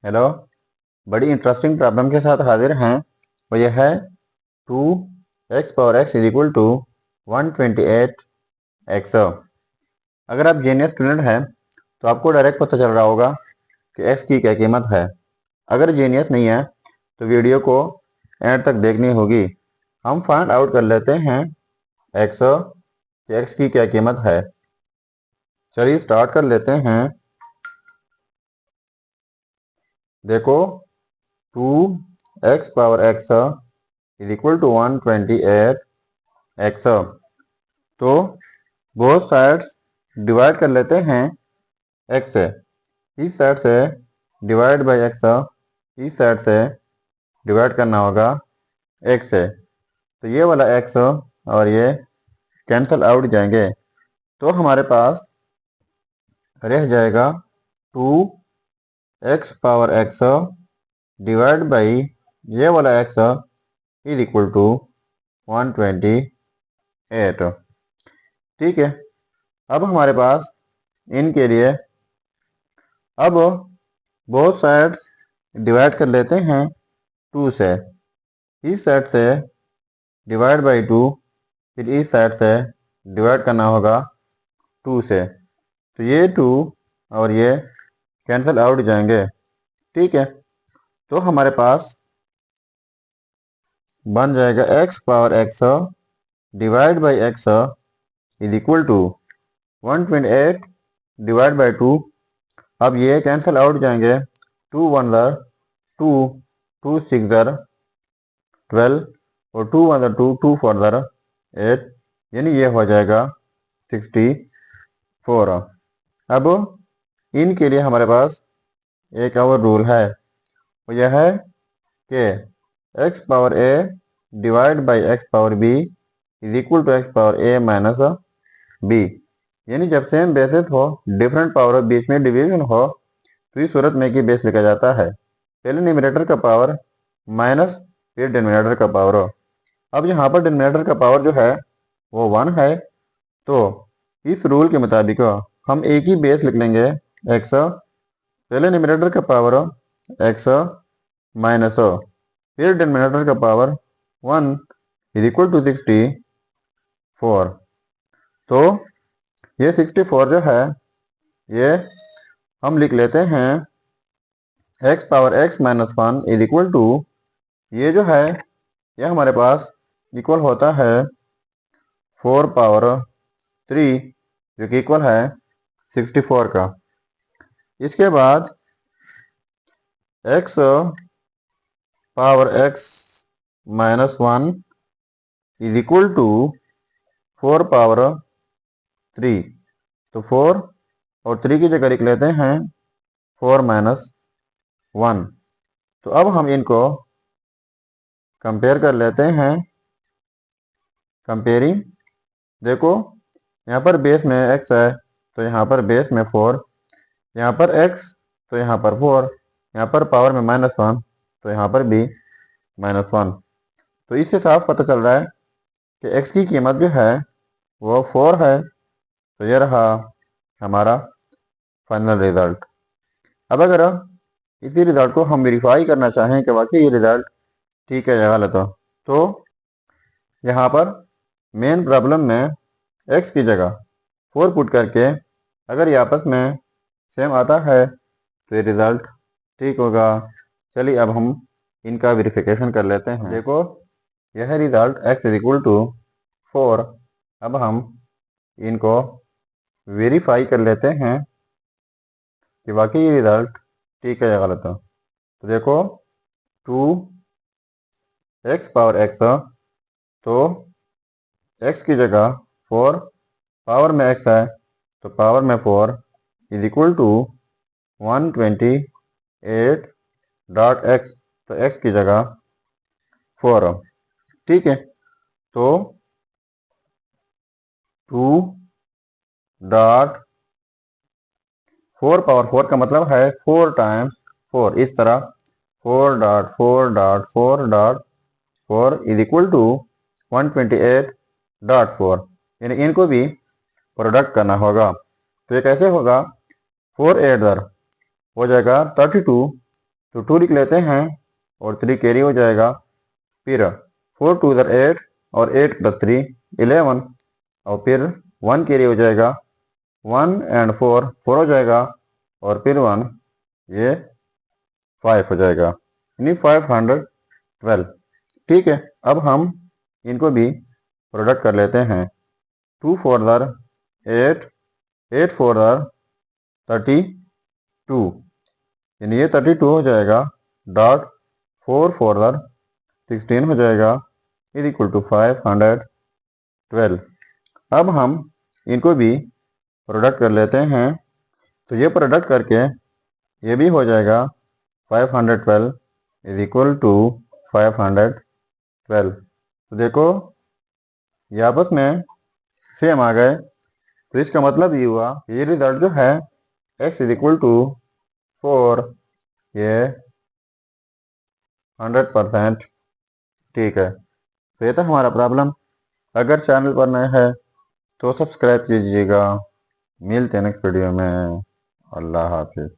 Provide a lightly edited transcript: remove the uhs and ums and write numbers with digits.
Hello. बड़ी interesting problem के साथ हाजिर हैं। वो यह है 2x is equal to 128x। अगर आप जीनियस स्टूडेंट हैं तो आपको डायरेक्ट पता चल रहा होगा कि x की क्या कीमत है। अगर जीनियस नहीं है तो वीडियो को एंड तक देखनी होगी। हम फाइंड आउट कर लेते हैं x कि x की क्या कीमत है। चलिए स्टार्ट कर लेते हैं। देखो 2x is equal to 128x। तो बोथ साइड्स डिवाइड कर लेते हैं x से। इस साइड से डिवाइड बाई x, इस साइड से डिवाइड करना होगा x से। तो ये वाला x और ये कैंसल आउट जाएंगे, तो हमारे पास रह जाएगा 2x डिवाइड बाई ये वाला x इज इक्वल टू 128। ठीक है, अब हमारे पास इनके लिए अब बोथ साइड्स डिवाइड कर लेते हैं 2 से। इस साइड से डिवाइड बाई 2, फिर इस साइड से डिवाइड करना होगा 2 से। तो ये 2 और ये कैंसिल आउट जाएंगे। ठीक है, तो हमारे पास बन जाएगा x divide by x is equal to 128 divide by 2। अब ये कैंसिल आउट जाएंगे। 2 1 2, 2 6 12 और 2 1 2, 2 4 8, यानी ये हो जाएगा 64। अब इनके लिए हमारे पास एक और रूल है, वो यह है कि x divide by x is equal to x minus b। यानी जब सेम बेसिस हो, डिफरेंट पावर बीच में डिवीजन हो, तो इस सूरत में की बेस लिखा जाता है। पहले न्यूमरेटर का पावर माइनस फिर डिनोमिनेटर का पावर। अब यहाँ पर डिनोमिनेटर का पावर जो है वो 1 है, तो इस रूल के मुताबिक हम एक ही बेस लिख लेंगे x। पहले न्यूमरेटर का पावर x माइनस फिर डिनोमिनेटर का पावर 1 इज इक्वल टू 64। तो ये 64 जो है ये हम लिख लेते हैं x minus 1 is equal to, ये जो है ये हमारे पास इक्वल होता है 4 पावर 3, जो कि इक्वल है 64 का। इसके बाद x power x minus 1 is equal to 4 power 3। तो 4 और 3 की जगह लिख लेते हैं 4 माइनस 1। तो अब हम इनको कंपेयर कर लेते हैं। कंपेयरिंग, देखो यहाँ पर बेस में x है तो यहाँ पर बेस में 4, यहाँ पर x तो यहाँ पर 4, यहाँ पर पावर में -1 तो यहाँ पर भी -1। तो इससे साफ पता चल रहा है कि x की कीमत जो है वो 4 है। तो ये रहा हमारा फाइनल रिजल्ट। अब अगर इसी रिजल्ट को हम वेरीफाई करना चाहें कि वाकई ये रिजल्ट ठीक है या गलत हो, तो यहाँ पर मेन प्रॉब्लम में x की जगह 4 पुट करके अगर ये आपस में सेम आता है तो ये रिजल्ट ठीक होगा। चलिए अब हम इनका वेरिफिकेशन कर लेते हैं। देखो यह result x is equal to 4। अब हम इनको वेरीफाई कर लेते हैं कि वाकई ये रिजल्ट ठीक है या गलत हो। तो देखो 2x पावर x, तो x की जगह 4, पावर में x है तो पावर में 4 is equal to 128 dot x, तो x की जगह 4। ठीक है, तो 2 डॉट 4 पावर 4 का मतलब है 4 टाइम्स 4, इस तरह 4 dot 4 dot 4 dot 4 is equal to 128 dot 4, यानी इनको भी प्रोडक्ट करना होगा। तो ये कैसे होगा, 4 8 हो जाएगा 32 तो 2 लिख लेते हैं और 3 कैरी हो जाएगा। फिर 4 2 8 और 8 + 3 11 और फिर 1 कैरी हो जाएगा। 1 और 4 4 हो जाएगा और फिर 1 ये 5 हो जाएगा, यानी 512। ठीक है, अब हम इनको भी प्रोडक्ट कर लेते हैं। 2 4 8 8 4 32, यानी ये 32 हो जाएगा। डॉट 4 4 16 हो जाएगा इज इक्वल टू 512। अब हम इनको भी प्रोडक्ट कर लेते हैं। तो ये प्रोडक्ट करके ये भी हो जाएगा 512 इज इक्वल टू 512। तो देखो ये आपस में सेम आ गए। तो इसका मतलब ये हुआ, ये रिजल्ट जो है x इज इक्वल टू 4, ये 100% ठीक है। तो ये था हमारा प्रॉब्लम। अगर चैनल पर नए हैं तो सब्सक्राइब कीजिएगा। मिलते हैं नेक्स्ट वीडियो में। अल्लाह हाफिज।